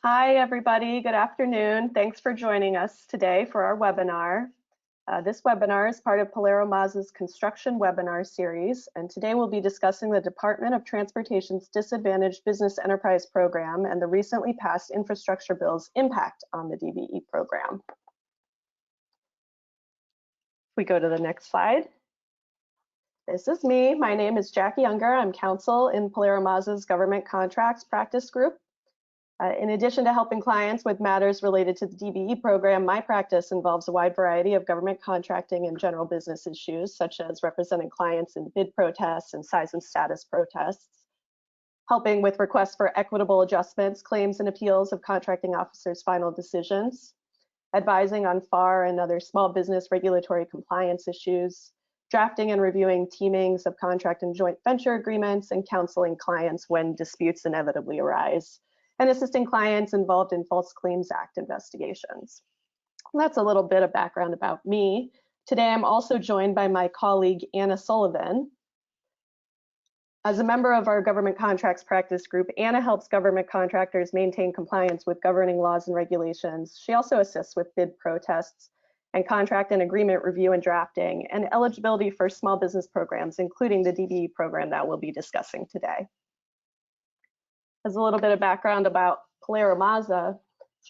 Hi, everybody. Good afternoon. Thanks for joining us today for our webinar. This webinar is part of PilieroMazza's construction webinar series, and today we'll be discussing the Department of Transportation's Disadvantaged Business Enterprise Program and the recently passed infrastructure bill's impact on the DBE program. We go to the next slide. This is me. My name is Jacqueline Unger. I'm counsel in PilieroMazza's Government Contracts Practice Group. In addition to helping clients with matters related to the DBE program, my practice involves a wide variety of government contracting and general business issues, such as representing clients in bid protests and size and status protests, helping with requests for equitable adjustments, claims and appeals of contracting officers' final decisions, advising on FAR and other small business regulatory compliance issues, drafting and reviewing teaming, subcontract and joint venture agreements, and counseling clients when disputes inevitably arise, and assisting clients involved in False Claims Act investigations. And that's a little bit of background about me. Today, I'm also joined by my colleague, Anna Sullivan. As a member of our Government Contracts Practice Group, Anna helps government contractors maintain compliance with governing laws and regulations. She also assists with bid protests and contract and agreement review and drafting, and eligibility for small business programs, including the DBE program that we'll be discussing today. As a little bit of background about PilieroMazza,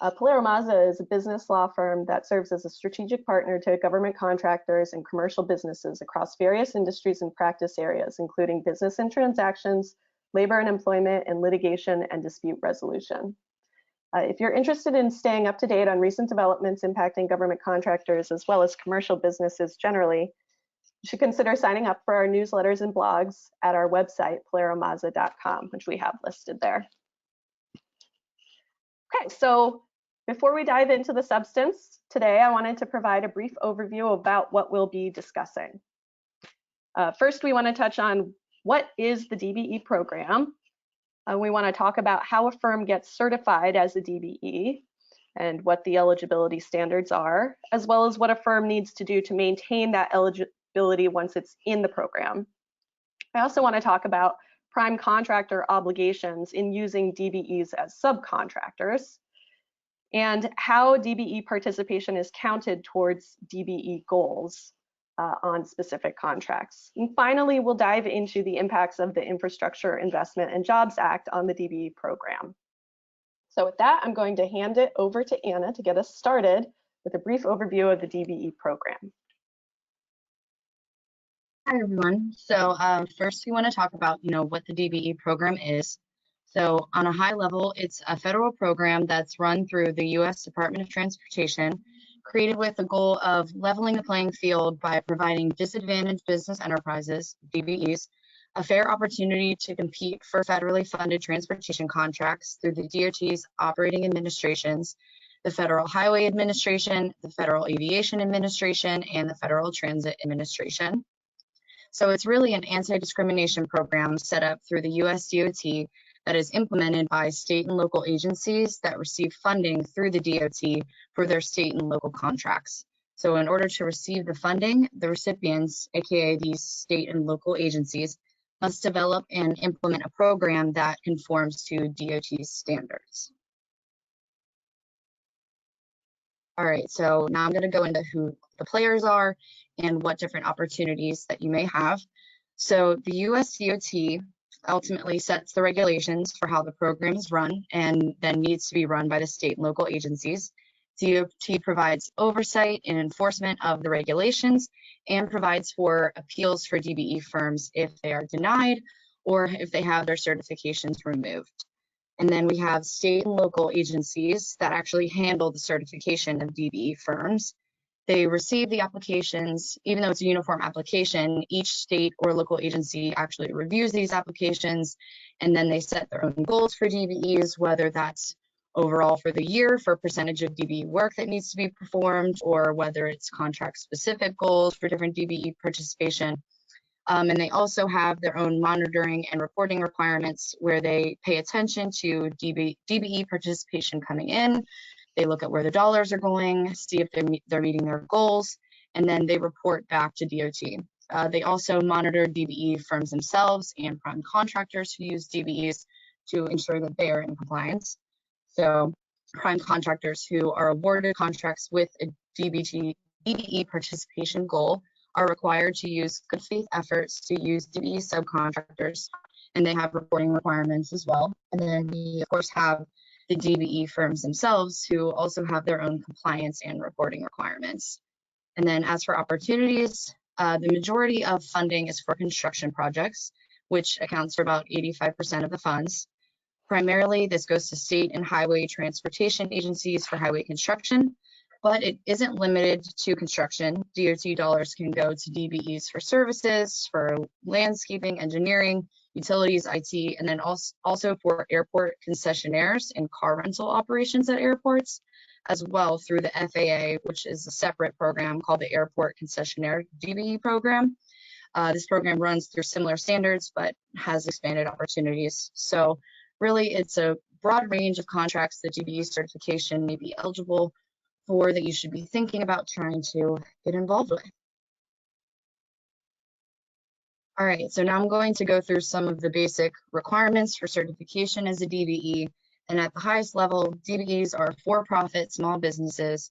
PilieroMazza is a business law firm that serves as a strategic partner to government contractors and commercial businesses across various industries and practice areas, including business and transactions, labor and employment, and litigation and dispute resolution. If you're interested in staying up to date on recent developments impacting government contractors as well as commercial businesses generally, you should consider signing up for our newsletters and blogs at our website, PilieroMazza.com, which we have listed there. Okay, so before we dive into the substance, today I wanted to provide a brief overview about what we'll be discussing. First, we want to touch on what is the DBE program. We want to talk about how a firm gets certified as a DBE and what the eligibility standards are, as well as what a firm needs to do to maintain that eligibility once it's in the program. I also want to talk about prime contractor obligations in using DBEs as subcontractors and how DBE participation is counted towards DBE goals on specific contracts. And finally, we'll dive into the impacts of the Infrastructure Investment and Jobs Act on the DBE program. So with that, I'm going to hand it over to Anna to get us started with a brief overview of the DBE program. Hi, everyone. So first we want to talk about, what the DBE program is. So on a high level, it's a federal program that's run through the U.S. Department of Transportation, created with the goal of leveling the playing field by providing disadvantaged business enterprises, DBEs, a fair opportunity to compete for federally funded transportation contracts through the DOT's operating administrations, the Federal Highway Administration, the Federal Aviation Administration, and the Federal Transit Administration. So it's really an anti-discrimination program set up through the US DOT that is implemented by state and local agencies that receive funding through the DOT for their state and local contracts. So in order to receive the funding, the recipients, aka these state and local agencies, must develop and implement a program that conforms to DOT's standards. All right, so now I'm going to go into who the players are and what different opportunities that you may have. So the US DOT ultimately sets the regulations for how the program is run and then needs to be run by the state and local agencies. DOT provides oversight and enforcement of the regulations and provides for appeals for DBE firms if they are denied or if they have their certifications removed. And then we have state and local agencies that actually handle the certification of DBE firms. They receive the applications, even though it's a uniform application, each state or local agency actually reviews these applications, and then they set their own goals for DBEs, whether that's overall for the year for percentage of DBE work that needs to be performed, or whether it's contract-specific goals for different DBE participation. And they also have their own monitoring and reporting requirements where they pay attention to DBE participation coming in. They look at where the dollars are going, see if they're meeting their goals, and then they report back to DOT. They also monitor DBE firms themselves and prime contractors who use DBEs to ensure that they are in compliance. So prime contractors who are awarded contracts with a DBE participation goal are required to use good faith efforts to use DBE subcontractors, and they have reporting requirements as well. And then we, of course, have the DBE firms themselves who also have their own compliance and reporting requirements. And then as for opportunities, the majority of funding is for construction projects, which accounts for about 85% of the funds. Primarily, this goes to state and highway transportation agencies for highway construction, but it isn't limited to construction. DOT dollars can go to DBEs for services, for landscaping, engineering, utilities, IT, and then also for airport concessionaires and car rental operations at airports, as well through the FAA, which is a separate program called the Airport Concessionaire DBE Program. This program runs through similar standards, but has expanded opportunities. So really, it's a broad range of contracts that DBE certification may be eligible for that you should be thinking about trying to get involved with. All right, so now I'm going to go through some of the basic requirements for certification as a DBE. And at the highest level, DBEs are for-profit small businesses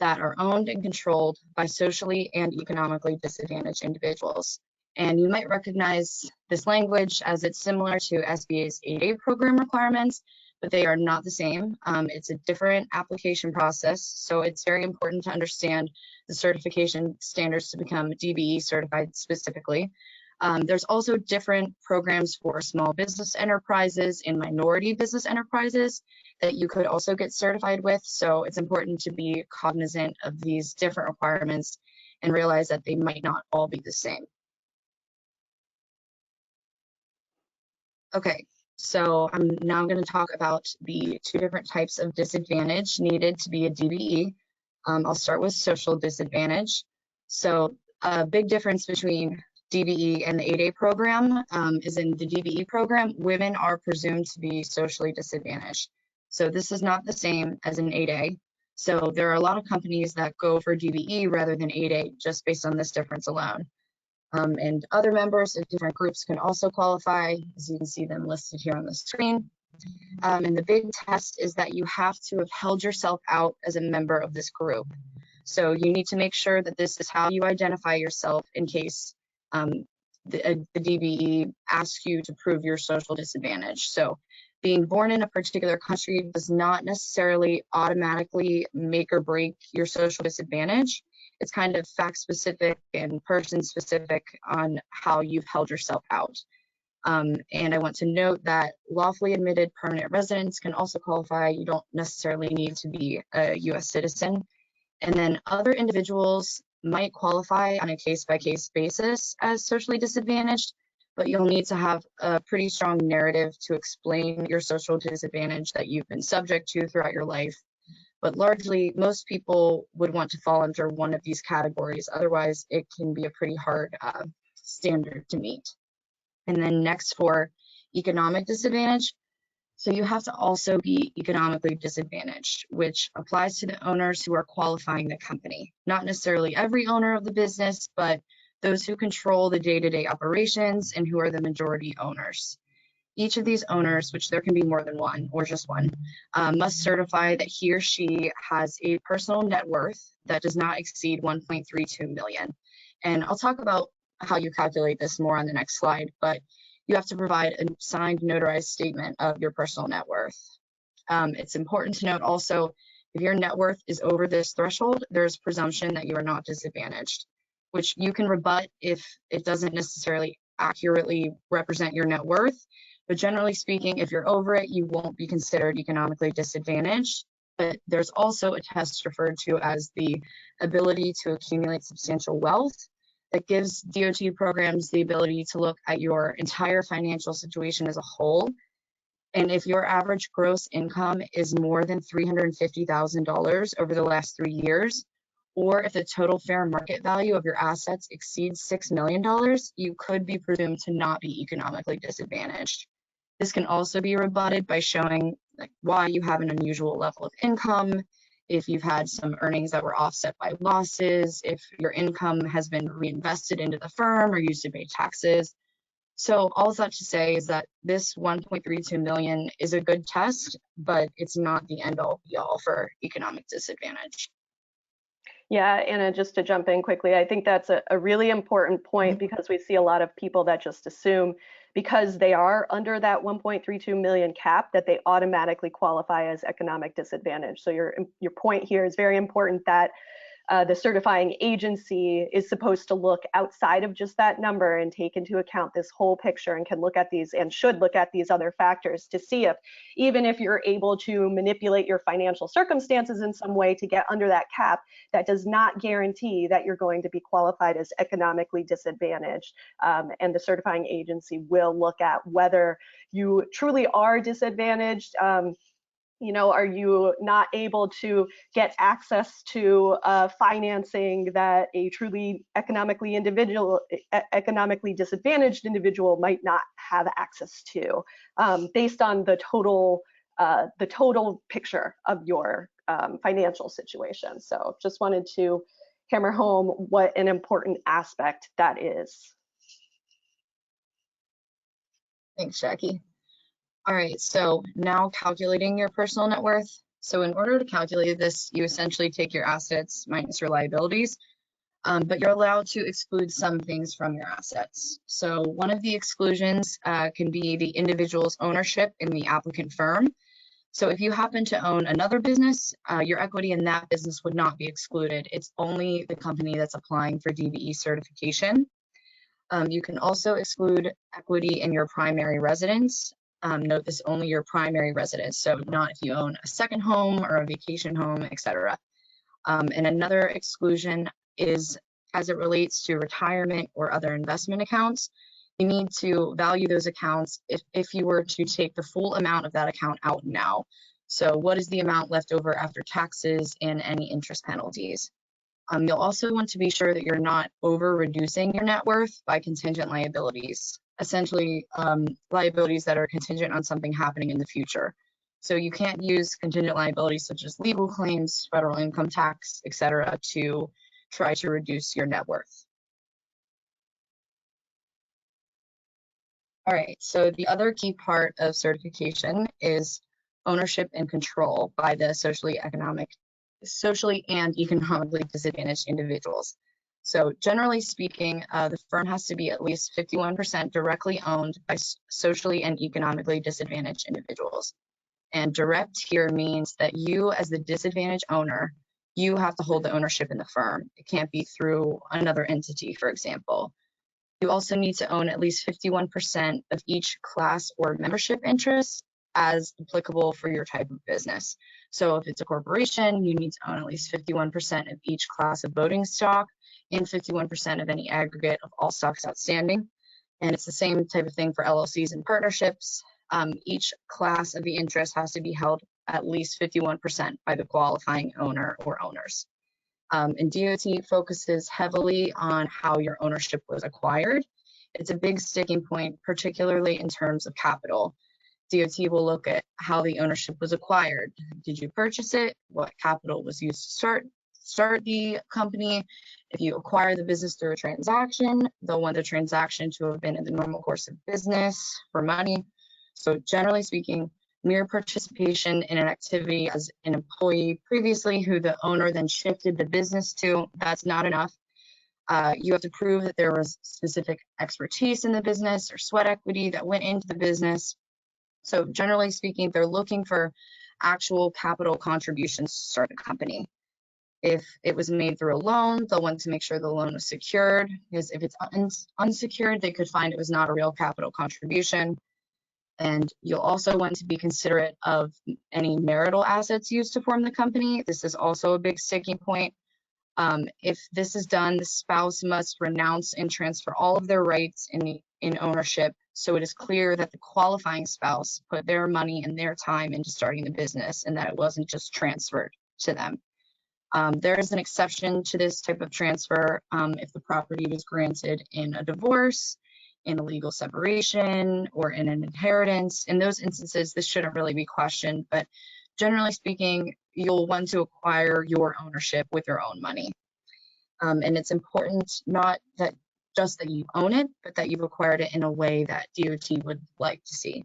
that are owned and controlled by socially and economically disadvantaged individuals. And you might recognize this language as it's similar to SBA's 8A program requirements, but they are not the same. It's a different application process, so it's very important to understand the certification standards to become DBE certified specifically. There's also different programs for small business enterprises and minority business enterprises that you could also get certified with. So it's important to be cognizant of these different requirements and realize that they might not all be the same. Okay, so I'm now going to talk about the two different types of disadvantage needed to be a DBE. I'll start with social disadvantage. So a big difference between DBE and the 8A program is in the DBE program, women are presumed to be socially disadvantaged. So this is not the same as an 8A. So there are a lot of companies that go for DBE rather than 8A just based on this difference alone. And other members of different groups can also qualify, as you can see them listed here on the screen. And the big test is that you have to have held yourself out as a member of this group. So you need to make sure that this is how you identify yourself in case the DBE asks you to prove your social disadvantage. So being born in a particular country does not necessarily automatically make or break your social disadvantage. It's kind of fact specific and person specific on how you've held yourself out. And I want to note that lawfully admitted permanent residents can also qualify. You don't necessarily need to be a US citizen. And then other individuals might qualify on a case-by-case basis as socially disadvantaged, but you'll need to have a pretty strong narrative to explain your social disadvantage that you've been subject to throughout your life. But largely, most people would want to fall under one of these categories. Otherwise, it can be a pretty hard standard to meet. And then next for economic disadvantage. So you have to also be economically disadvantaged, which applies to the owners who are qualifying the company. Not necessarily every owner of the business, but those who control the day-to-day operations and who are the majority owners. Each of these owners, which there can be more than one or just one, must certify that he or she has a personal net worth that does not exceed 1.32 million. And I'll talk about how you calculate this more on the next slide, but you have to provide a signed notarized statement of your personal net worth. It's important to note also, if your net worth is over this threshold, there's presumption that you are not disadvantaged, which you can rebut if it doesn't necessarily accurately represent your net worth. But generally speaking, if you're over it, you won't be considered economically disadvantaged. But there's also a test referred to as the ability to accumulate substantial wealth that gives DOT programs the ability to look at your entire financial situation as a whole. And if your average gross income is more than $350,000 over the last 3 years, or if the total fair market value of your assets exceeds $6 million, you could be presumed to not be economically disadvantaged. This can also be rebutted by showing why you have an unusual level of income, if you've had some earnings that were offset by losses, if your income has been reinvested into the firm or used to pay taxes. So all that to say is that this 1.32 million is a good test, but it's not the end all be all for economic disadvantage. Yeah, Anna, just to jump in quickly, I think that's a really important point because we see a lot of people that just assume because they are under that 1.32 million cap that they automatically qualify as economic disadvantage. So your point here is very important that the certifying agency is supposed to look outside of just that number and take into account this whole picture and can look at these and should look at these other factors to see if, even if you're able to manipulate your financial circumstances in some way to get under that cap, that does not guarantee that you're going to be qualified as economically disadvantaged. And the certifying agency will look at whether you truly are disadvantaged. Are you not able to get access to financing that a truly economically disadvantaged individual might not have access to, based on the total picture of your financial situation. So just wanted to hammer home what an important aspect that is. Thanks, Jackie. All right, so now calculating your personal net worth. So in order to calculate this, you essentially take your assets minus your liabilities, but you're allowed to exclude some things from your assets. So one of the exclusions can be the individual's ownership in the applicant firm. So if you happen to own another business, your equity in that business would not be excluded. It's only the company that's applying for DBE certification. You can also exclude equity in your primary residence. Note this, only your primary residence, so not if you own a second home or a vacation home, etc. And another exclusion is as it relates to retirement or other investment accounts. You need to value those accounts if you were to take the full amount of that account out now. So what is the amount left over after taxes and any interest penalties? You'll also want to be sure that you're not over reducing your net worth by contingent liabilities, essentially liabilities that are contingent on something happening in the future. So you can't use contingent liabilities such as legal claims, federal income tax, etc., to try to reduce your net worth. All right, so the other key part of certification is ownership and control by the socially and economically disadvantaged individuals. So generally speaking, the firm has to be at least 51% directly owned by socially and economically disadvantaged individuals. And direct here means that you, as the disadvantaged owner, you have to hold the ownership in the firm. It can't be through another entity, for example. You also need to own at least 51% of each class or membership interest as applicable for your type of business. So if it's a corporation, you need to own at least 51% of each class of voting stock and 51% of any aggregate of all stocks outstanding. And it's the same type of thing for LLCs and partnerships. Each class of the interest has to be held at least 51% by the qualifying owner or owners. And DOT focuses heavily on how your ownership was acquired. It's a big sticking point, particularly in terms of capital. DOT will look at how the ownership was acquired. Did you purchase it? What capital was used to start the company? If you acquire the business through a transaction, they'll want the transaction to have been in the normal course of business for money. So generally speaking, mere participation in an activity as an employee previously who the owner then shifted the business to, that's not enough. You have to prove that there was specific expertise in the business or sweat equity that went into the business. So generally speaking, they're looking for actual capital contributions to start a company. If it was made through a loan, they'll want to make sure the loan was secured, because if it's unsecured, they could find it was not a real capital contribution. And you'll also want to be considerate of any marital assets used to form the company. This is also a big sticking point. If this is done, the spouse must renounce and transfer all of their rights in ownership, so it is clear that the qualifying spouse put their money and their time into starting the business and that it wasn't just transferred to them. There is an exception to this type of transfer if the property was granted in a divorce, in a legal separation, or in an inheritance. In those instances, this shouldn't really be questioned, but generally speaking, you'll want to acquire your ownership with your own money. And it's important not that just that you own it, but that you've acquired it in a way that DOT would like to see.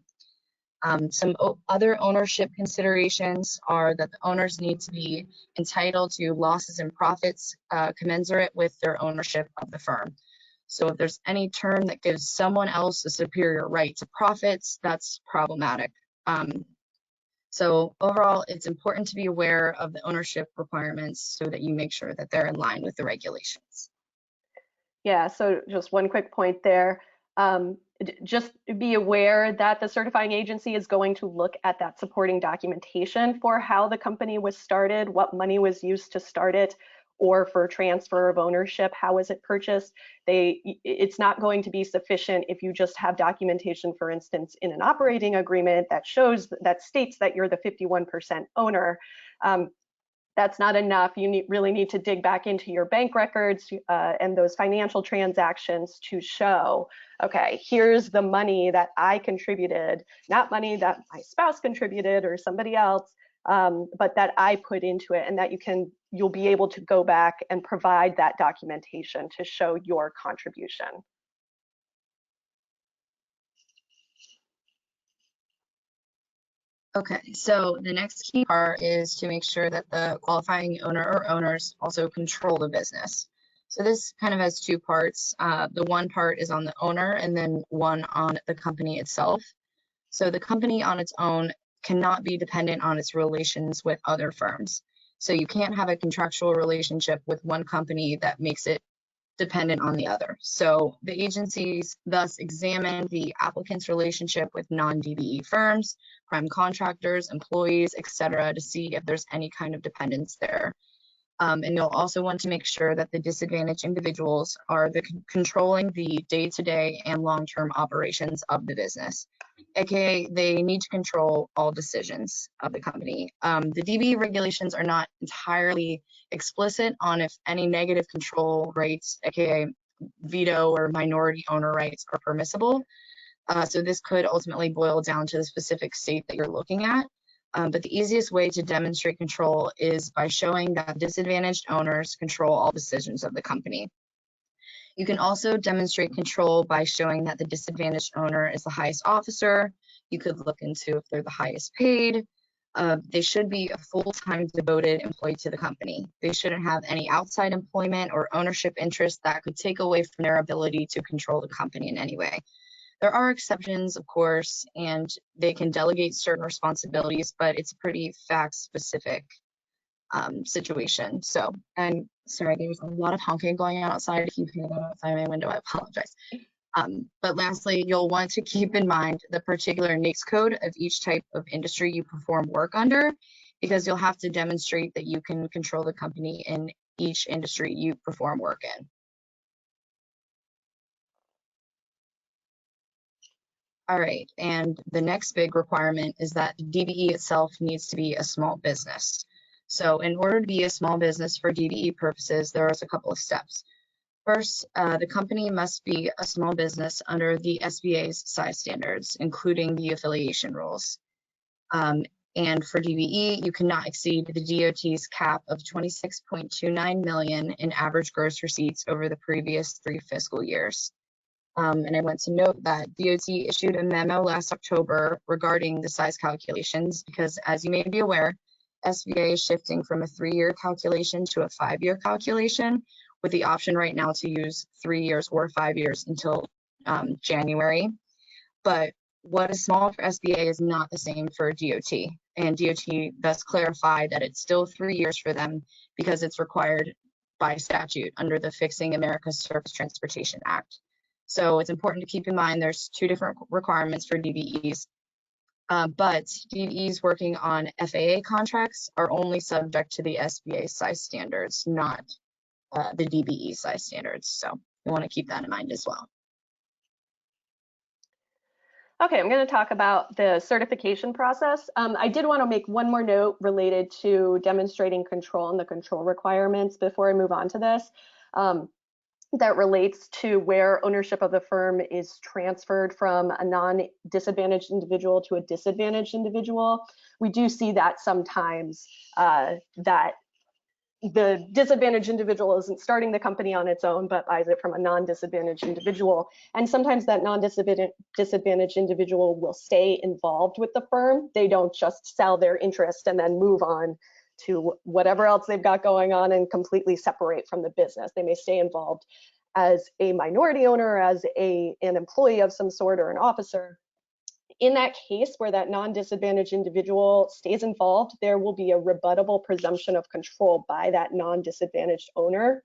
Some other ownership considerations are that the owners need to be entitled to losses and profits commensurate with their ownership of the firm. So if there's any term that gives someone else a superior right to profits, that's problematic. So overall, it's important to be aware of the ownership requirements so that you make sure that they're in line with the regulations. Yeah, so just one quick point there. Just be aware that the certifying agency is going to look at that supporting documentation for how the company was started, what money was used to start it, or for transfer of ownership, how was it purchased. It's not going to be sufficient if you just have documentation, for instance, in an operating agreement that states that you're the 51% owner. That's not enough. You really need to dig back into your bank records and those financial transactions to show, okay, here's the money that I contributed, not money that my spouse contributed or somebody else, but that I put into it, and that you'll be able to go back and provide that documentation to show your contribution. Okay, so the next key part is to make sure that the qualifying owner or owners also control the business. So this kind of has two parts. The one part is on the owner and then one on the company itself. So the company on its own cannot be dependent on its relations with other firms. So you can't have a contractual relationship with one company that makes it dependent on the other. So the agencies thus examine the applicant's relationship with non-DBE firms, prime contractors, employees, etc., to see if there's any kind of dependence there. And you'll also want to make sure that the disadvantaged individuals are controlling the day-to-day and long-term operations of the business, aka they need to control all decisions of the company. The DBE regulations are not entirely explicit on if any negative control rights, aka veto or minority owner rights, are permissible. So this could ultimately boil down to the specific state that you're looking at. But the easiest way to demonstrate control is by showing that disadvantaged owners control all decisions of the company. You can also demonstrate control by showing that the disadvantaged owner is the highest officer. You could look into if they're the highest paid. They should be a full-time devoted employee to the company. They shouldn't have any outside employment or ownership interest that could take away from their ability to control the company in any way. There are exceptions, of course, and they can delegate certain responsibilities, but it's a pretty fact-specific situation. So, and sorry, there's a lot of honking going on outside. If you hear that outside my window, I apologize. But lastly, you'll want to keep in mind the particular NAICS code of each type of industry you perform work under, because you'll have to demonstrate that you can control the company in each industry you perform work in. All right, and the next big requirement is that the DBE itself needs to be a small business. So in order to be a small business for DBE purposes, there is a couple of steps. First, the company must be a small business under the SBA's size standards, including the affiliation rules. And for DBE, you cannot exceed the DOT's cap of $26.29 million in average gross receipts over the previous 3 fiscal years. And I want to note that DOT issued a memo last October regarding the size calculations because, as you may be aware, SBA is shifting from a 3-year calculation to a 5-year calculation, with the option right now to use 3 years or 5 years until January. But what is small for SBA is not the same for DOT, and DOT thus clarified that it's still 3 years for them because it's required by statute under the Fixing America's Surface Transportation Act. So it's important to keep in mind there's 2 different requirements for DBEs, but DBEs working on FAA contracts are only subject to the SBA size standards, not the DBE size standards. So you want to keep that in mind as well. Okay, I'm going to talk about the certification process. I did want to make one more note related to demonstrating control and the control requirements before I move on to this. That relates to where ownership of the firm is transferred from a non-disadvantaged individual to a disadvantaged individual. We do see that sometimes that the disadvantaged individual isn't starting the company on its own, but buys it from a non-disadvantaged individual. And sometimes that non-disadvantaged individual will stay involved with the firm. They don't just sell their interest and then move on to whatever else they've got going on and completely separate from the business. They may stay involved as a minority owner, as an employee of some sort, or an officer. In that case where that non-disadvantaged individual stays involved, there will be a rebuttable presumption of control by that non-disadvantaged owner,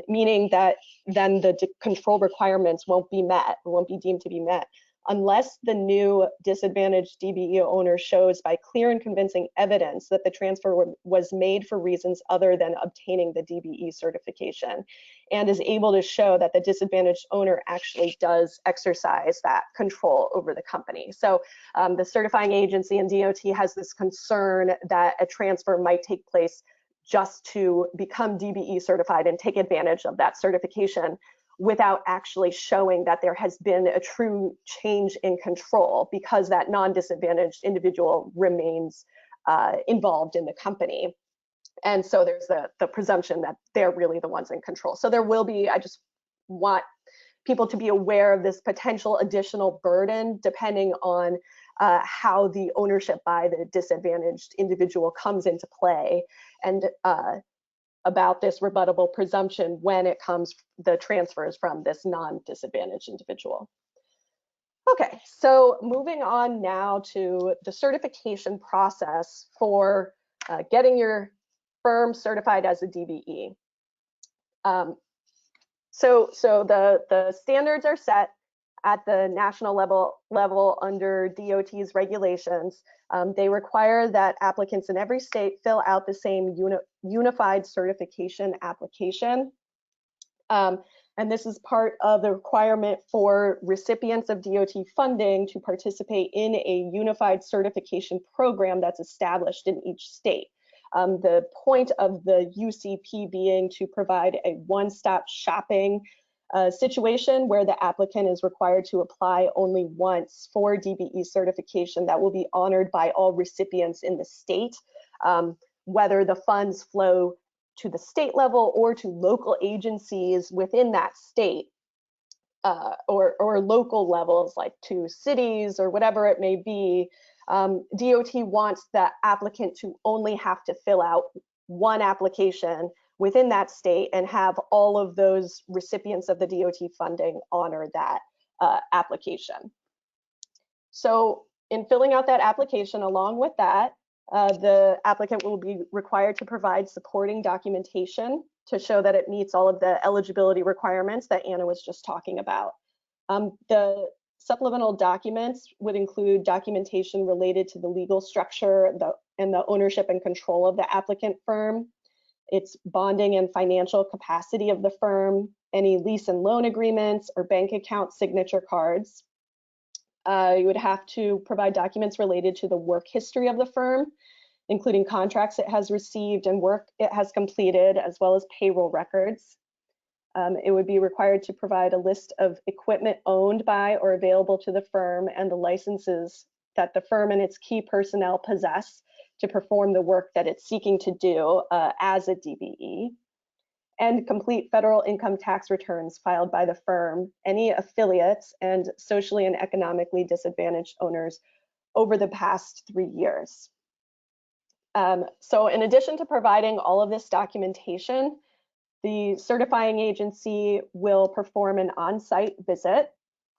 meaning that then the control requirements won't be met, won't be deemed to be met, unless the new disadvantaged DBE owner shows by clear and convincing evidence that the transfer was made for reasons other than obtaining the DBE certification, and is able to show that the disadvantaged owner actually does exercise that control over the company. So the certifying agency and DOT has this concern that a transfer might take place just to become DBE certified and take advantage of that certification, without actually showing that there has been a true change in control, because that non-disadvantaged individual remains involved in the company. And so there's the presumption that they're really the ones in control. So there will be, I just want people to be aware of this potential additional burden depending on how the ownership by the disadvantaged individual comes into play, and about this rebuttable presumption when it comes, the transfers from this non-disadvantaged individual. Okay, so moving on now to the certification process for getting your firm certified as a DBE. So the standards are set at the national level under DOT's regulations. They require that applicants in every state fill out the same unified certification application. And this is part of the requirement for recipients of DOT funding to participate in a unified certification program that's established in each state. The point of the UCP being to provide a one-stop shopping situation where the applicant is required to apply only once for DBE certification that will be honored by all recipients in the state, whether the funds flow to the state level or to local agencies within that state, or local levels like to cities or whatever it may be. DOT wants the applicant to only have to fill out one application within that state and have all of those recipients of the DOT funding honor that application. So in filling out that application, along with that, the applicant will be required to provide supporting documentation to show that it meets all of the eligibility requirements that Anna was just talking about. The supplemental documents would include documentation related to the legal structure and the ownership and control of the applicant firm, its bonding and financial capacity of the firm, any lease and loan agreements or bank account signature cards. You would have to provide documents related to the work history of the firm, including contracts it has received and work it has completed, as well as payroll records. It would be required to provide a list of equipment owned by or available to the firm and the licenses that the firm and its key personnel possess to perform the work that it's seeking to do as a DBE, and complete federal income tax returns filed by the firm, any affiliates, and socially and economically disadvantaged owners over the past 3 years. So in addition to providing all of this documentation, the certifying agency will perform an on-site visit,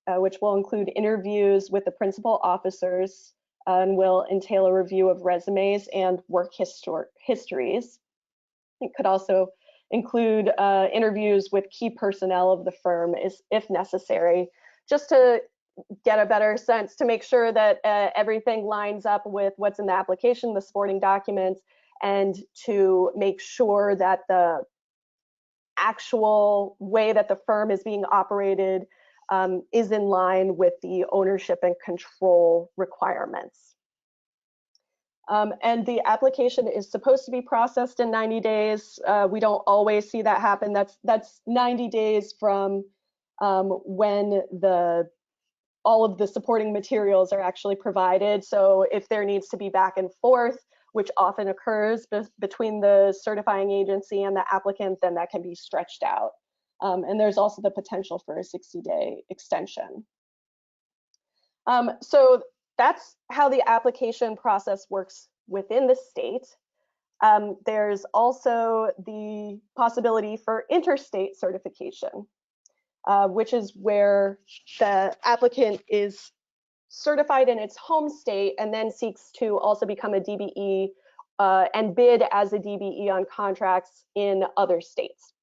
which will include interviews with the principal officers and will entail a review of resumes and work histories. It could also include interviews with key personnel of the firm if necessary, just to get a better sense, to make sure that everything lines up with what's in the application, the supporting documents, and to make sure that the actual way that the firm is being operated is in line with the ownership and control requirements. And the application is supposed to be processed in 90 days. We don't always see that happen. That's 90 days from when all of the supporting materials are actually provided. So if there needs to be back and forth, which often occurs between the certifying agency and the applicant, then that can be stretched out. And there's also the potential for a 60-day extension. So that's how the application process works within the state. There's also the possibility for interstate certification, which is where the applicant is certified in its home state and then seeks to also become a DBE and bid as a DBE on contracts in other states.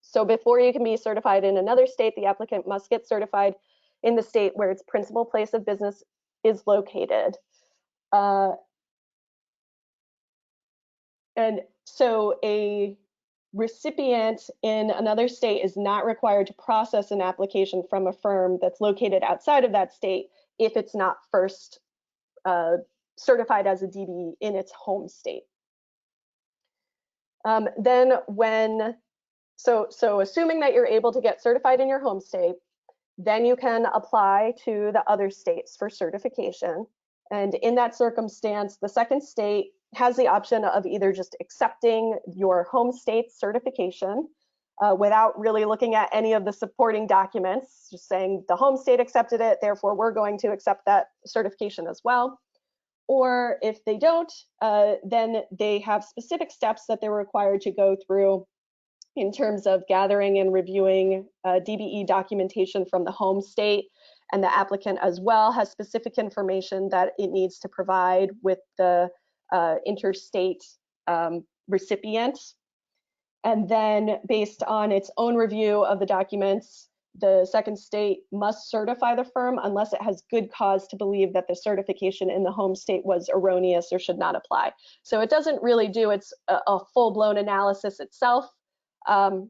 So before you can be certified in another state, the applicant must get certified in the state where its principal place of business is located. And so a recipient in another state is not required to process an application from a firm that's located outside of that state if it's not first certified as a DBE in its home state. So assuming that you're able to get certified in your home state, then you can apply to the other states for certification. And in that circumstance, the second state has the option of either just accepting your home state's certification without really looking at any of the supporting documents, just saying the home state accepted it, therefore we're going to accept that certification as well. Or if they don't, then they have specific steps that they're required to go through in terms of gathering and reviewing DBE documentation from the home state, and the applicant as well has specific information that it needs to provide with the interstate recipient. And then based on its own review of the documents, the second state must certify the firm unless it has good cause to believe that the certification in the home state was erroneous or should not apply. So it doesn't really do a full-blown analysis itself of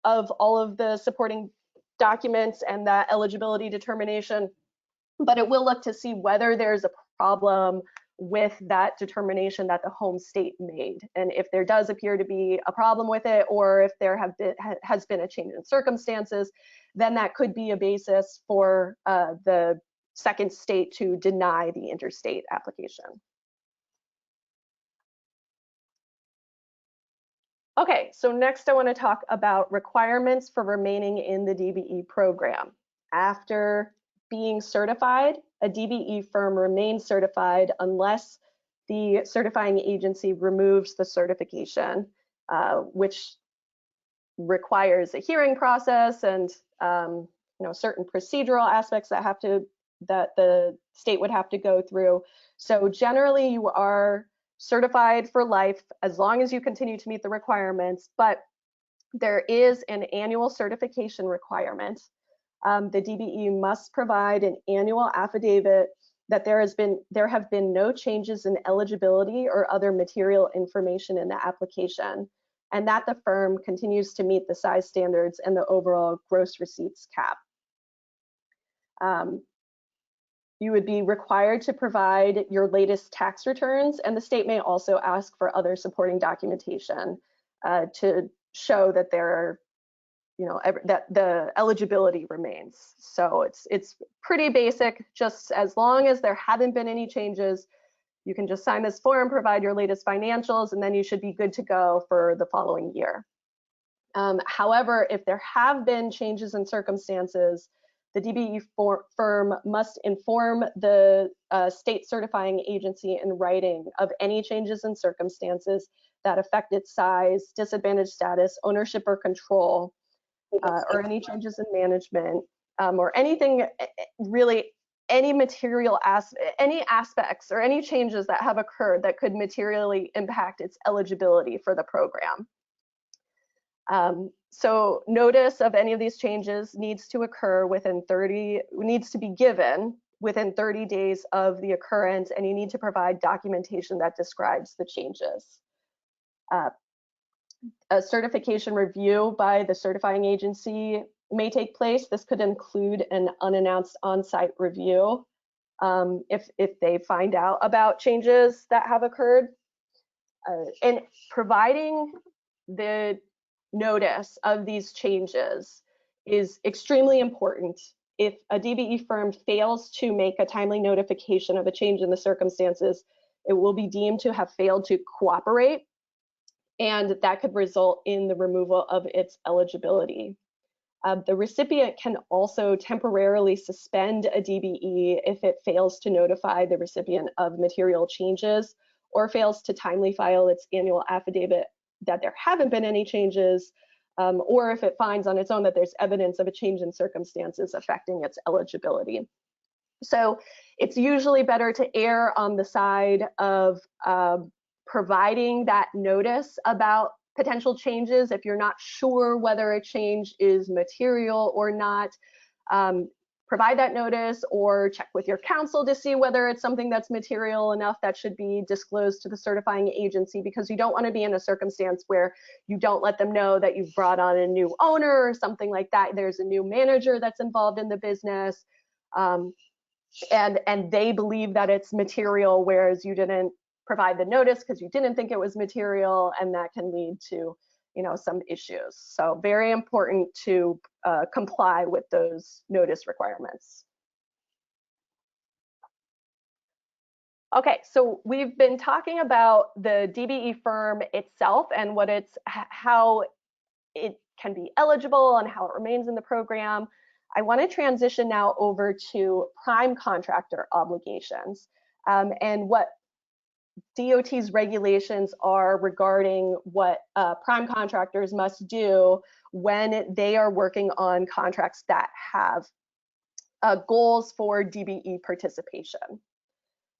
all of the supporting documents and that eligibility determination, but it will look to see whether there's a problem with that determination that the home state made. And if there does appear to be a problem with it, or if there has been a change in circumstances, then that could be a basis for the second state to deny the interstate application. Okay, so next I want to talk about requirements for remaining in the DBE program. After being certified, a DBE firm remains certified unless the certifying agency removes the certification, which requires a hearing process and certain procedural aspects that the state would have to go through. So generally you are certified for life as long as you continue to meet the requirements, but there is an annual certification requirement. The DBE must provide an annual affidavit that there have been no changes in eligibility or other material information in the application, and that the firm continues to meet the size standards and the overall gross receipts cap. You would be required to provide your latest tax returns, and the state may also ask for other supporting documentation to show that that the eligibility remains. So it's pretty basic. Just as long as there haven't been any changes, you can just sign this form, provide your latest financials, and then you should be good to go for the following year. However, if there have been changes in circumstances, the DBE firm must inform the state certifying agency in writing of any changes in circumstances that affect its size, disadvantaged status, ownership or control, or any changes in management, or anything really, any aspects or any changes that have occurred that could materially impact its eligibility for the program. So notice of any of these changes needs to be given within 30 days of the occurrence, and you need to provide documentation that describes the changes. A certification review by the certifying agency may take place. This could include an unannounced on-site review if they find out about changes that have occurred. And providing the notice of these changes is extremely important. If a DBE firm fails to make a timely notification of a change in the circumstances, it will be deemed to have failed to cooperate, and that could result in the removal of its eligibility. The recipient can also temporarily suspend a DBE if it fails to notify the recipient of material changes or fails to timely file its annual affidavit that there haven't been any changes, or if it finds on its own that there's evidence of a change in circumstances affecting its eligibility. So it's usually better to err on the side of providing that notice about potential changes if you're not sure whether a change is material or not. Provide that notice or check with your counsel to see whether it's something that's material enough that should be disclosed to the certifying agency, because you don't want to be in a circumstance where you don't let them know that you've brought on a new owner or something like that. There's a new manager that's involved in the business, and they believe that it's material, whereas you didn't provide the notice because you didn't think it was material, and that can lead to, you know, some issues. So very important to comply with those notice requirements. Okay, so we've been talking about the DBE firm itself and what how it can be eligible and how it remains in the program. I want to transition now over to prime contractor obligations and what DOT's regulations are regarding what prime contractors must do when they are working on contracts that have goals for DBE participation.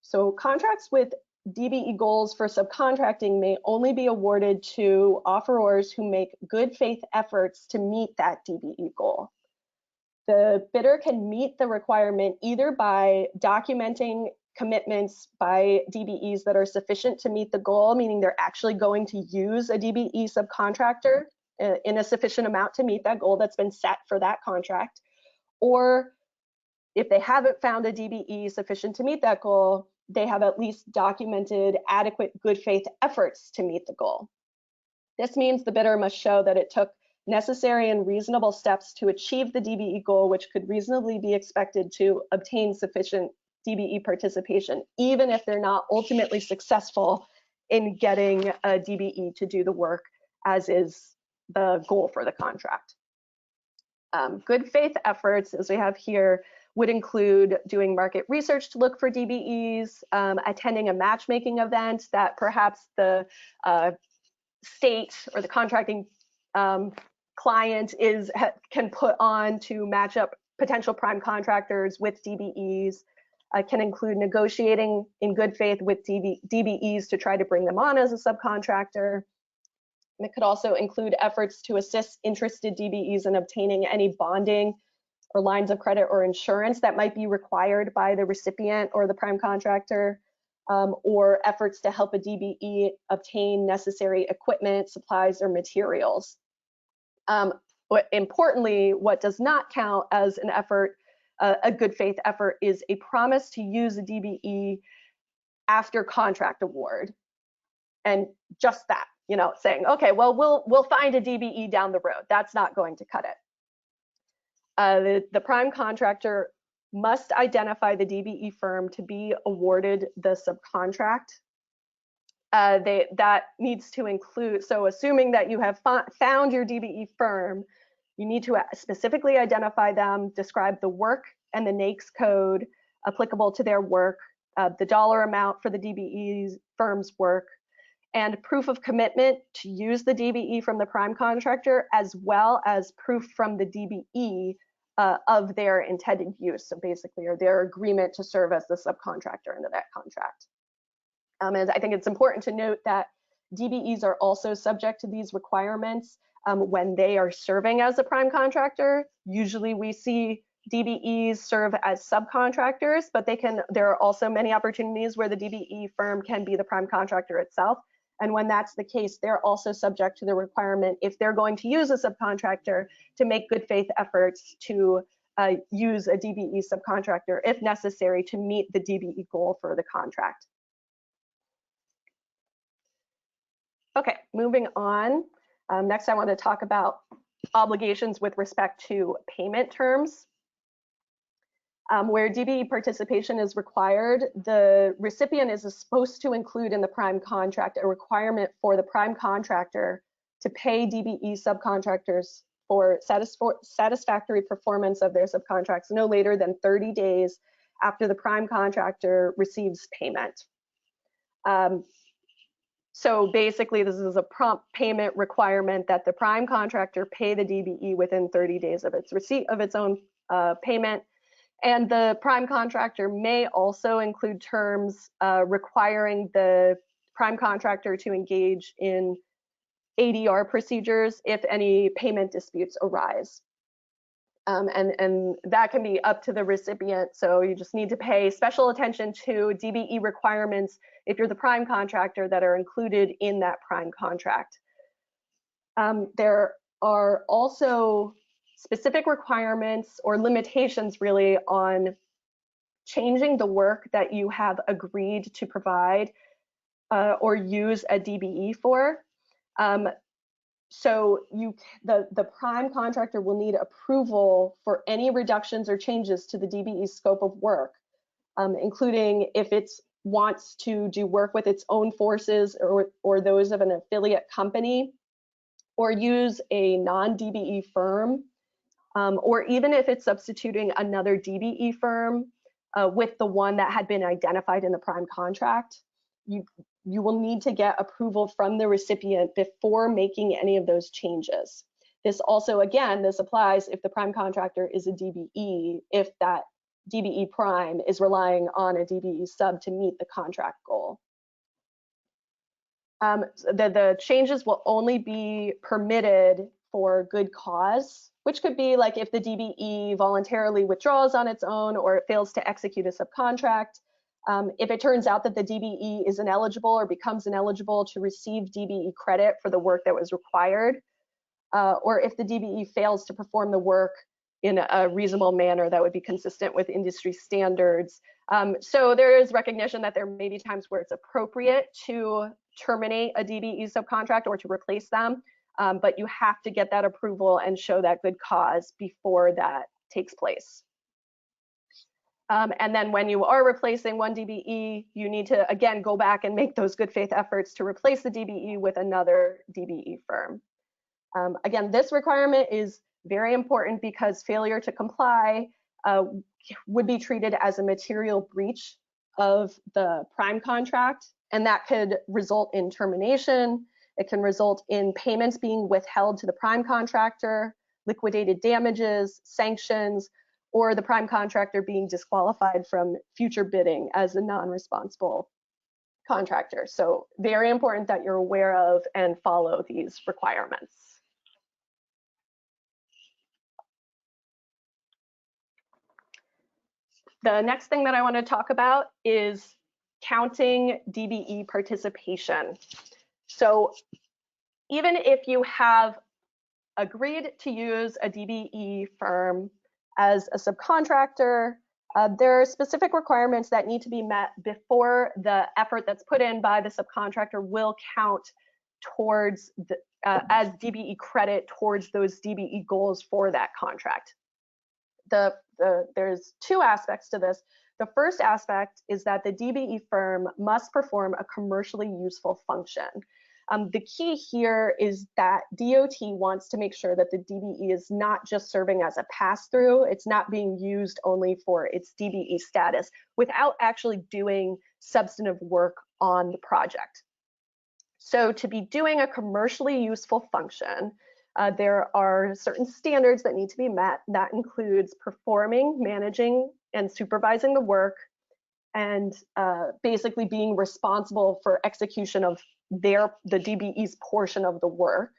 So contracts with DBE goals for subcontracting may only be awarded to offerors who make good faith efforts to meet that DBE goal. The bidder can meet the requirement either by documenting commitments by DBEs that are sufficient to meet the goal, meaning they're actually going to use a DBE subcontractor in a sufficient amount to meet that goal that's been set for that contract, or if they haven't found a DBE sufficient to meet that goal, they have at least documented adequate good faith efforts to meet the goal. This means the bidder must show that it took necessary and reasonable steps to achieve the DBE goal, which could reasonably be expected to obtain sufficient DBE participation, even if they're not ultimately successful in getting a DBE to do the work as is the goal for the contract. Good faith efforts, as we have here, would include doing market research to look for DBEs, attending a matchmaking event that perhaps the state or the contracting client can put on to match up potential prime contractors with DBEs. Can include negotiating in good faith with DBEs to try to bring them on as a subcontractor. And it could also include efforts to assist interested DBEs in obtaining any bonding or lines of credit or insurance that might be required by the recipient or the prime contractor, or efforts to help a DBE obtain necessary equipment, supplies, or materials. Importantly, what does not count as an effort, a good faith effort, is a promise to use a DBE after contract award. And just that, you know, saying, okay, well, we'll find a DBE down the road. That's not going to cut it. The prime contractor must identify the DBE firm to be awarded the subcontract. That needs to include, so assuming that you have found your DBE firm, you need to specifically identify them, describe the work and the NAICS code applicable to their work, the dollar amount for the DBE firm's work, and proof of commitment to use the DBE from the prime contractor, as well as proof from the DBE of their intended use. So basically, or their agreement to serve as the subcontractor under that contract. And I think it's important to note that DBEs are also subject to these requirements when they are serving as a prime contractor. Usually we see DBEs serve as subcontractors, but there are also many opportunities where the DBE firm can be the prime contractor itself. And when that's the case, they're also subject to the requirement, if they're going to use a subcontractor, to make good faith efforts to use a DBE subcontractor if necessary to meet the DBE goal for the contract. Okay, moving on. Next, I want to talk about obligations with respect to payment terms. Where DBE participation is required, the recipient is supposed to include in the prime contract a requirement for the prime contractor to pay DBE subcontractors for satisfactory performance of their subcontracts no later than 30 days after the prime contractor receives payment. So basically, this is a prompt payment requirement that the prime contractor pay the DBE within 30 days of its receipt of its own payment. And the prime contractor may also include terms requiring the prime contractor to engage in ADR procedures if any payment disputes arise. And that can be up to the recipient. So you just need to pay special attention to DBE requirements if you're the prime contractor that are included in that prime contract. There are also specific requirements or limitations really on changing the work that you have agreed to provide or use a DBE for. So the prime contractor will need approval for any reductions or changes to the DBE scope of work, including if it wants to do work with its own forces or those of an affiliate company, or use a non-DBE firm, or even if it's substituting another DBE firm with the one that had been identified in the prime contract. You will need to get approval from the recipient before making any of those changes. This also, again, this applies if the prime contractor is a DBE, if that DBE prime is relying on a DBE sub to meet the contract goal. The changes will only be permitted for good cause, which could be like if the DBE voluntarily withdraws on its own or it fails to execute a subcontract. If it turns out that the DBE is ineligible or becomes ineligible to receive DBE credit for the work that was required, or if the DBE fails to perform the work in a reasonable manner that would be consistent with industry standards. So there is recognition that there may be times where it's appropriate to terminate a DBE subcontract or to replace them, but you have to get that approval and show that good cause before that takes place. And then when you are replacing one DBE, you need to, again, go back and make those good faith efforts to replace the DBE with another DBE firm. Again, this requirement is very important because failure to comply would be treated as a material breach of the prime contract, and that could result in termination. It can result in payments being withheld to the prime contractor, liquidated damages, sanctions, or the prime contractor being disqualified from future bidding as a non-responsible contractor. So very important that you're aware of and follow these requirements. The next thing that I want to talk about is counting DBE participation. So even if you have agreed to use a DBE firm as a subcontractor, there are specific requirements that need to be met before the effort that's put in by the subcontractor will count towards the, as DBE credit towards those DBE goals for that contract. There's two aspects to this. The first aspect is that the DBE firm must perform a commercially useful function. The key here is that DOT wants to make sure that the DBE is not just serving as a pass-through, it's not being used only for its DBE status without actually doing substantive work on the project. So to be doing a commercially useful function, there are certain standards that need to be met. That includes performing, managing, and supervising the work, and basically being responsible for execution of the DBE's portion of the work.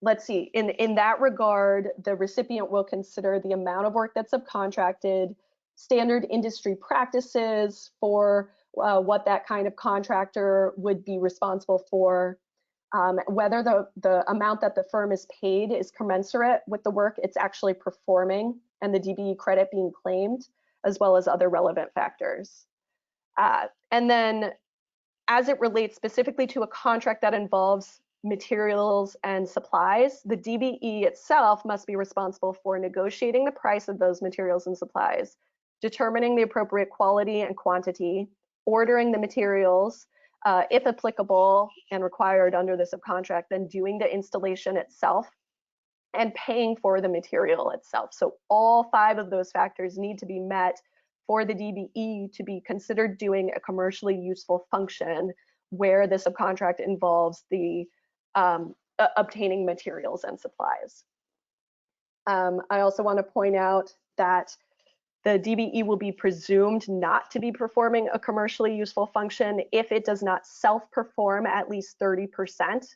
Let's see, in that regard, the recipient will consider the amount of work that's subcontracted, standard industry practices for what that kind of contractor would be responsible for, whether the amount that the firm is paid is commensurate with the work it's actually performing and the DBE credit being claimed, as well as other relevant factors. And then as it relates specifically to a contract that involves materials and supplies, the DBE itself must be responsible for negotiating the price of those materials and supplies, determining the appropriate quality and quantity, ordering the materials, if applicable and required under the subcontract, then doing the installation itself, and paying for the material itself. So all 5 of those factors need to be met for the DBE to be considered doing a commercially useful function where the subcontract involves the obtaining materials and supplies. I also want to point out that the DBE will be presumed not to be performing a commercially useful function if it does not self-perform at least 30%,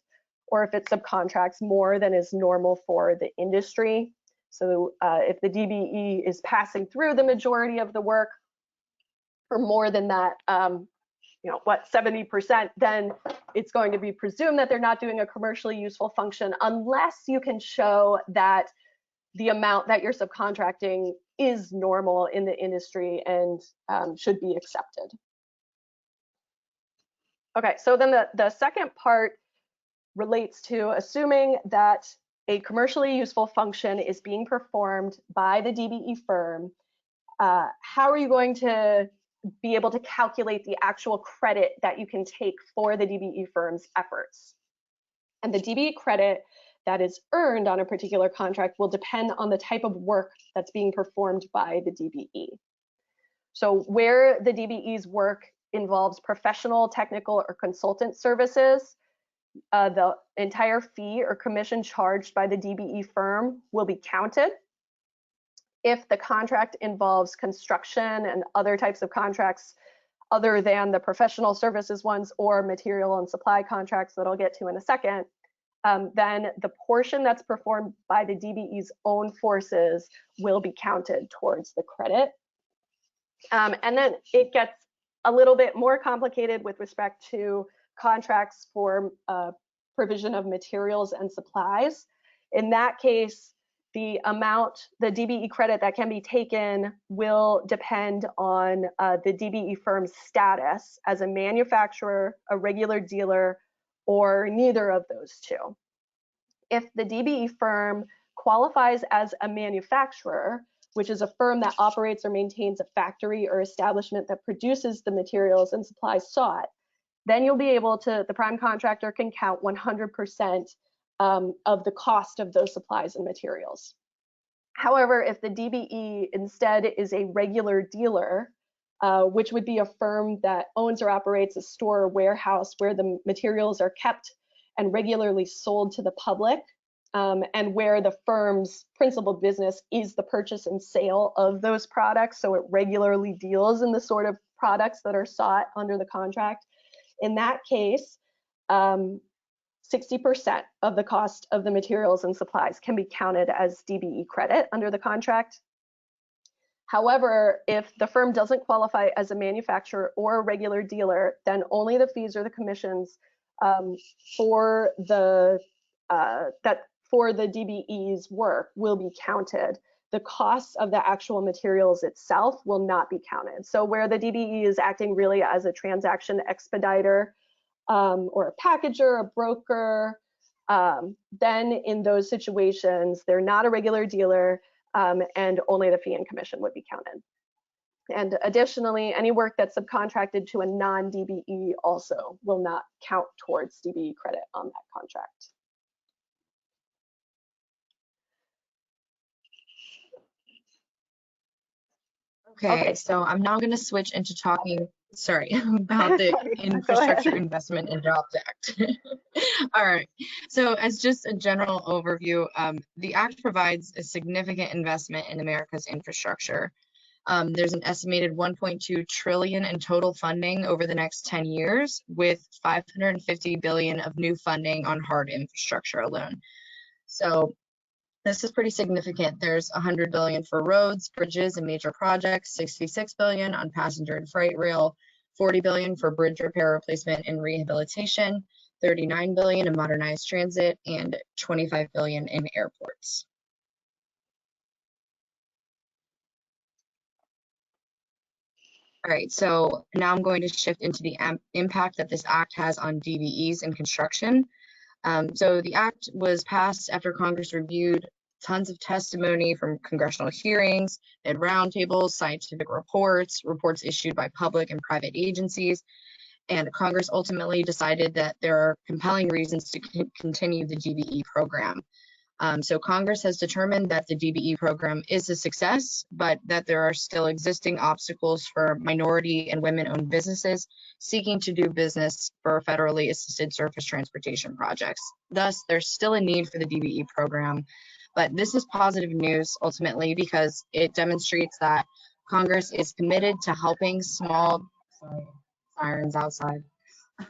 or if it subcontracts more than is normal for the industry. So if the DBE is passing through the majority of the work for more than that, 70%, then it's going to be presumed that they're not doing a commercially useful function unless you can show that the amount that you're subcontracting is normal in the industry and should be accepted. Okay, so then the second part relates to assuming that a commercially useful function is being performed by the DBE firm. How are you going to be able to calculate the actual credit that you can take for the DBE firm's efforts? And the DBE credit that is earned on a particular contract will depend on the type of work that's being performed by the DBE. So where the DBE's work involves professional, technical, or consultant services, the entire fee or commission charged by the DBE firm will be counted. If the contract involves construction and other types of contracts other than the professional services ones or material and supply contracts that I'll get to in a second, then the portion that's performed by the DBE's own forces will be counted towards the credit. And then it gets a little bit more complicated with respect to contracts for provision of materials and supplies. In that case, the amount, the DBE credit that can be taken will depend on the DBE firm's status as a manufacturer, a regular dealer, or neither of those two. If the DBE firm qualifies as a manufacturer, which is a firm that operates or maintains a factory or establishment that produces the materials and supplies sought, then you'll be able to, the prime contractor can count 100% of the cost of those supplies and materials. However, if the DBE instead is a regular dealer, which would be a firm that owns or operates a store or warehouse where the materials are kept and regularly sold to the public, and where the firm's principal business is the purchase and sale of those products, so it regularly deals in the sort of products that are sought under the contract. In that case, 60% of the cost of the materials and supplies can be counted as DBE credit under the contract. However, if the firm doesn't qualify as a manufacturer or a regular dealer, then only the fees or the commissions for the DBE's work will be counted. The costs of the actual materials itself will not be counted. So where the DBE is acting really as a transaction expediter or a packager, a broker, then in those situations, they're not a regular dealer and only the fee and commission would be counted. And additionally, any work that's subcontracted to a non-DBE also will not count towards DBE credit on that contract. Okay, so I'm now going to switch into talking, about the Infrastructure Investment and Jobs Act. All right, so as just a general overview, the Act provides a significant investment in America's infrastructure. There's an estimated $1.2 trillion in total funding over the next 10 years, with $550 billion of new funding on hard infrastructure alone. So this is pretty significant. There's $100 billion for roads, bridges, and major projects, $66 billion on passenger and freight rail, $40 billion for bridge repair, replacement, and rehabilitation, $39 billion in modernized transit, and $25 billion in airports. All right, so now I'm going to shift into the impact that this act has on DBEs and construction. So the act was passed after Congress reviewed tons of testimony from congressional hearings, and roundtables, scientific reports, reports issued by public and private agencies, and Congress ultimately decided that there are compelling reasons to continue the DBE program. So Congress has determined that the DBE program is a success, but that there are still existing obstacles for minority and women-owned businesses seeking to do business for federally assisted surface transportation projects. Thus, there's still a need for the DBE program, but this is positive news ultimately because it demonstrates that Congress is committed to helping small, sirens outside.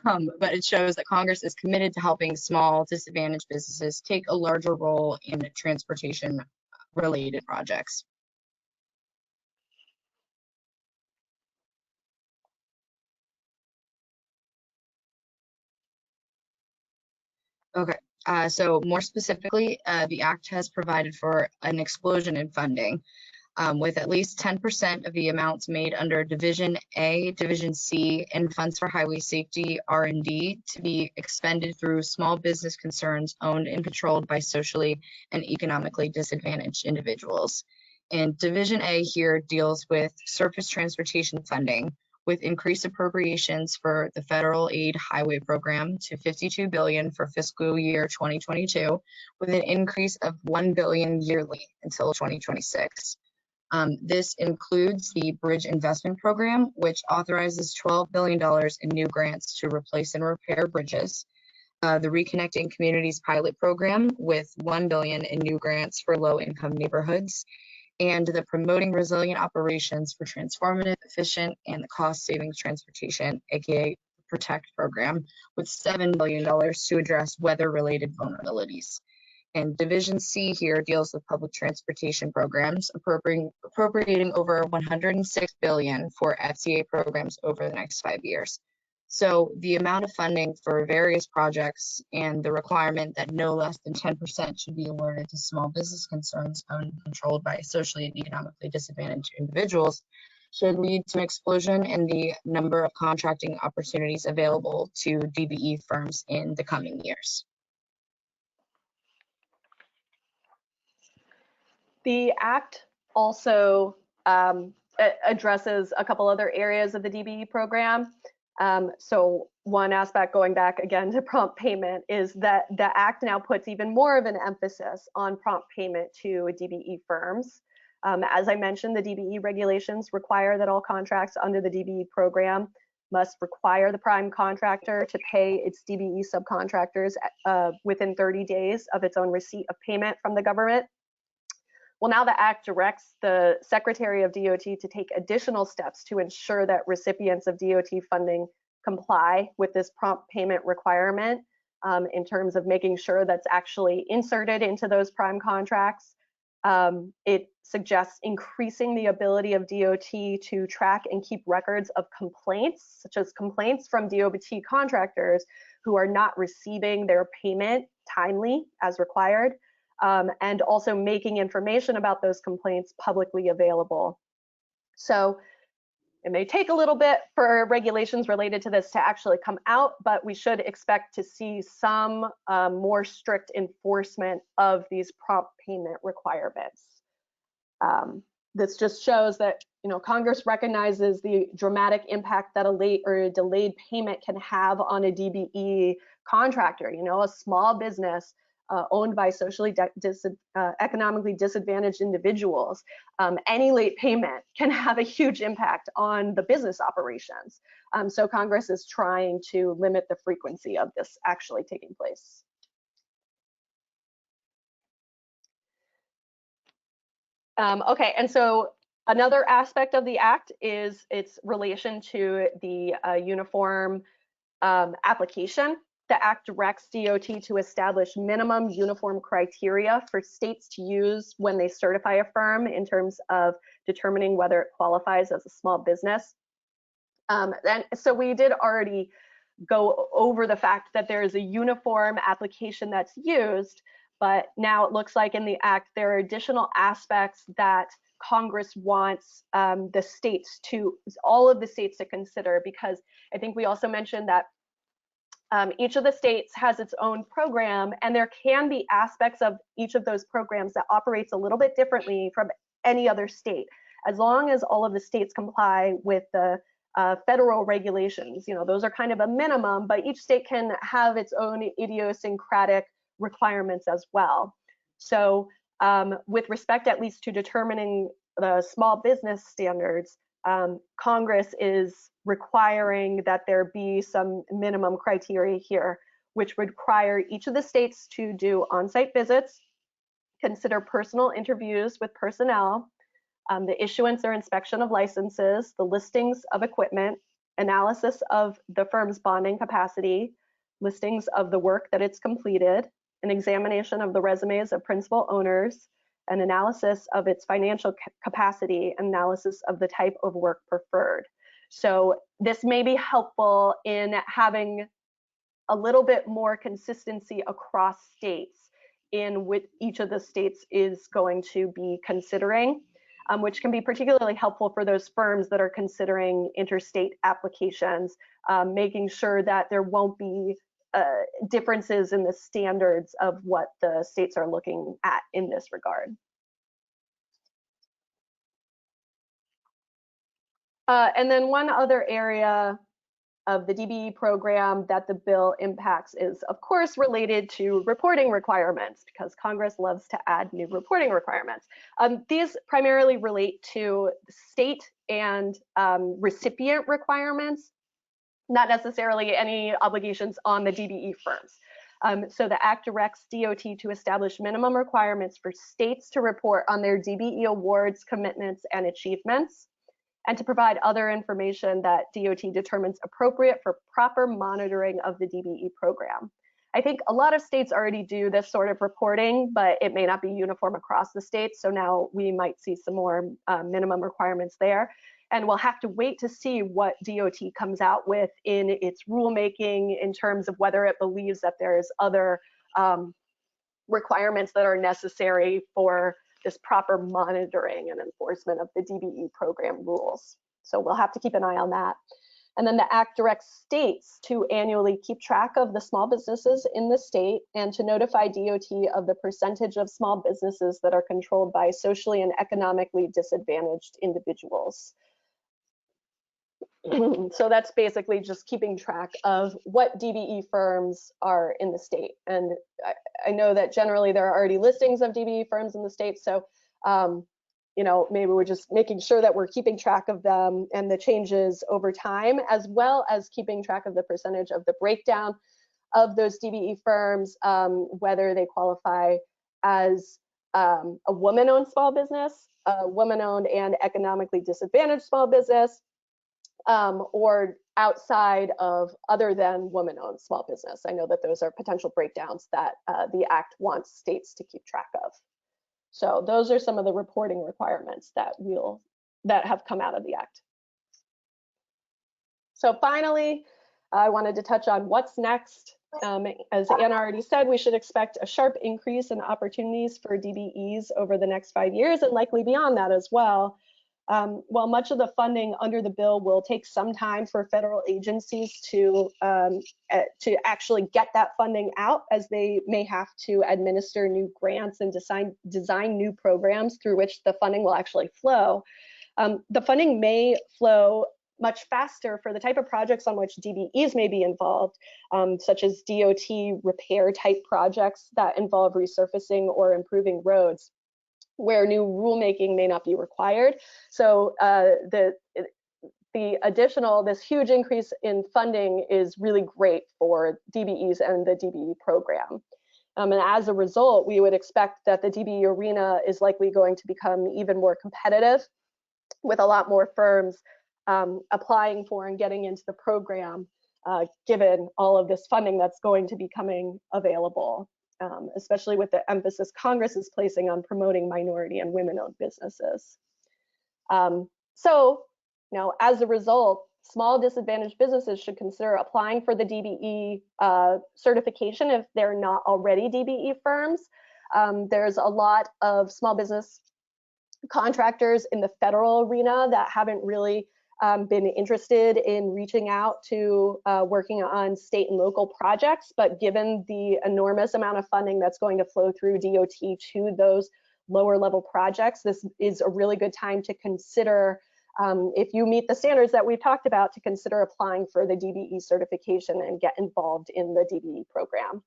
But it shows that Congress is committed to helping small disadvantaged businesses take a larger role in transportation related projects. Okay, so more specifically, the Act has provided for an explosion in funding. With at least 10% of the amounts made under Division A, Division C, and Funds for Highway Safety R&D to be expended through small business concerns owned and controlled by socially and economically disadvantaged individuals. And Division A here deals with surface transportation funding, with increased appropriations for the federal aid highway program to $52 billion for fiscal year 2022, with an increase of $1 billion yearly until 2026. This includes the Bridge Investment Program, which authorizes $12 billion in new grants to replace and repair bridges. The Reconnecting Communities Pilot Program with $1 billion in new grants for low-income neighborhoods, and the Promoting Resilient Operations for Transformative, Efficient, and Cost Savings Transportation, aka PROTECT program, with $7 billion to address weather-related vulnerabilities. And Division C here deals with public transportation programs, appropriating over $106 billion for FTA programs over the next 5 years. So the amount of funding for various projects and the requirement that no less than 10% should be awarded to small business concerns owned and controlled by socially and economically disadvantaged individuals should lead to an explosion in the number of contracting opportunities available to DBE firms in the coming years. The Act also addresses a couple other areas of the DBE program. So one aspect, going back again to prompt payment, is that the Act now puts even more of an emphasis on prompt payment to DBE firms. As I mentioned, the DBE regulations require that all contracts under the DBE program must require the prime contractor to pay its DBE subcontractors within 30 days of its own receipt of payment from the government. Well, now the Act directs the Secretary of DOT to take additional steps to ensure that recipients of DOT funding comply with this prompt payment requirement in terms of making sure that's actually inserted into those prime contracts. It suggests increasing the ability of DOT to track and keep records of complaints, such as complaints from DOT contractors who are not receiving their payment timely as required. And also making information about those complaints publicly available. So it may take a little bit for regulations related to this to actually come out, but we should expect to see some more strict enforcement of these prompt payment requirements. This just shows that Congress recognizes the dramatic impact that a late or a delayed payment can have on a DBE contractor. A small business owned by socially economically disadvantaged individuals, any late payment can have a huge impact on the business operations. So Congress is trying to limit the frequency of this actually taking place. Okay, and so another aspect of the Act is its relation to the uniform application. The Act directs DOT to establish minimum uniform criteria for states to use when they certify a firm in terms of determining whether it qualifies as a small business. So we did already go over the fact that there is a uniform application that's used, but now it looks like in the Act there are additional aspects that Congress wants all of the states to consider, because I think we also mentioned that Each of the states has its own program, and there can be aspects of each of those programs that operates a little bit differently from any other state, as long as all of the states comply with the federal regulations. You know, those are kind of a minimum, but each state can have its own idiosyncratic requirements as well. So with respect at least to determining the small business standards, Congress is requiring that there be some minimum criteria here, which would require each of the states to do on-site visits, consider personal interviews with personnel, the issuance or inspection of licenses, the listings of equipment, analysis of the firm's bonding capacity, listings of the work that it's completed, an examination of the resumes of principal owners, an analysis of its financial capacity, analysis of the type of work preferred. So this may be helpful in having a little bit more consistency across states in what each of the states is going to be considering, which can be particularly helpful for those firms that are considering interstate applications, making sure that there won't be differences in the standards of what the states are looking at in this regard. And then one other area of the DBE program that the bill impacts is, of course, related to reporting requirements, because Congress loves to add new reporting requirements. These primarily relate to state and recipient requirements, not necessarily any obligations on the DBE firms. So the Act directs DOT to establish minimum requirements for states to report on their DBE awards, commitments, and achievements, and to provide other information that DOT determines appropriate for proper monitoring of the DBE program. I think a lot of states already do this sort of reporting, but it may not be uniform across the states. So now we might see some more minimum requirements there. And we'll have to wait to see what DOT comes out with in its rulemaking in terms of whether it believes that there's other requirements that are necessary for this proper monitoring and enforcement of the DBE program rules. So we'll have to keep an eye on that. And then the Act directs states to annually keep track of the small businesses in the state and to notify DOT of the percentage of small businesses that are controlled by socially and economically disadvantaged individuals. So that's basically just keeping track of what DBE firms are in the state. And I know that generally there are already listings of DBE firms in the state. So, you know, maybe we're just making sure that we're keeping track of them and the changes over time, as well as keeping track of the percentage of the breakdown of those DBE firms, whether they qualify as a woman-owned small business, a woman-owned and economically disadvantaged small business, or outside of other than woman-owned small business. I know that those are potential breakdowns that the Act wants states to keep track of. So those are some of the reporting requirements that have come out of the Act. So finally, I wanted to touch on what's next. As Anna already said, we should expect a sharp increase in opportunities for DBEs over the next 5 years and likely beyond that as well. While much of the funding under the bill will take some time for federal agencies to actually get that funding out, as they may have to administer new grants and design new programs through which the funding will actually flow. The funding may flow much faster for the type of projects on which DBEs may be involved, such as DOT repair type projects that involve resurfacing or improving roads, where new rulemaking may not be required. So this huge increase in funding is really great for DBEs and the DBE program. And as a result, we would expect that the DBE arena is likely going to become even more competitive, with a lot more firms applying for and getting into the program, given all of this funding that's going to be coming available. Especially with the emphasis Congress is placing on promoting minority and women-owned businesses. So, you know, as a result, small disadvantaged businesses should consider applying for the DBE certification if they're not already DBE firms. There's a lot of small business contractors in the federal arena that haven't really been interested in reaching out to working on state and local projects, but given the enormous amount of funding that's going to flow through DOT to those lower level projects, this is a really good time to consider, if you meet the standards that we've talked about, to consider applying for the DBE certification and get involved in the DBE program.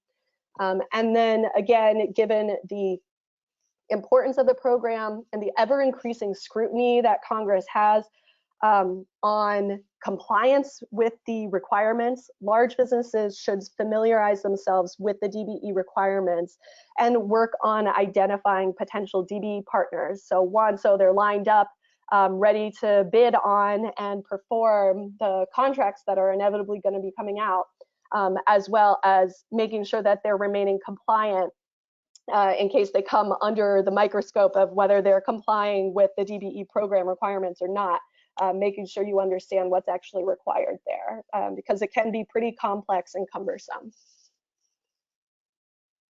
And then again, given the importance of the program and the ever increasing scrutiny that Congress has on compliance with the requirements, large businesses should familiarize themselves with the DBE requirements and work on identifying potential DBE partners. So they're lined up, ready to bid on and perform the contracts that are inevitably going to be coming out, as well as making sure that they're remaining compliant in case they come under the microscope of whether they're complying with the DBE program requirements or not. Making sure you understand what's actually required there, because it can be pretty complex and cumbersome.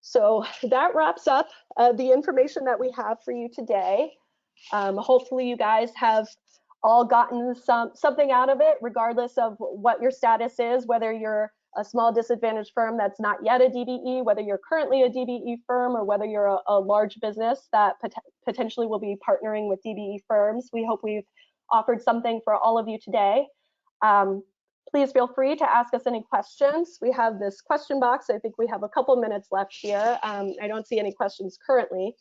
So that wraps up the information that we have for you today. Hopefully you guys have all gotten something out of it, regardless of what your status is, whether you're a small disadvantaged firm that's not yet a DBE, whether you're currently a DBE firm, or whether you're a large business that potentially will be partnering with DBE firms. We hope we've offered something for all of you today. Please feel free to ask us any questions. We have this question box. I think we have a couple minutes left here. I don't see any questions currently.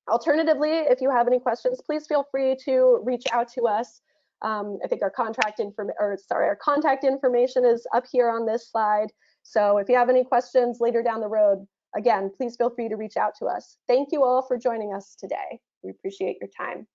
Alternatively, if you have any questions, please feel free to reach out to us. I think our contact information is up here on this slide. So if you have any questions later down the road, again, please feel free to reach out to us. Thank you all for joining us today. We appreciate your time.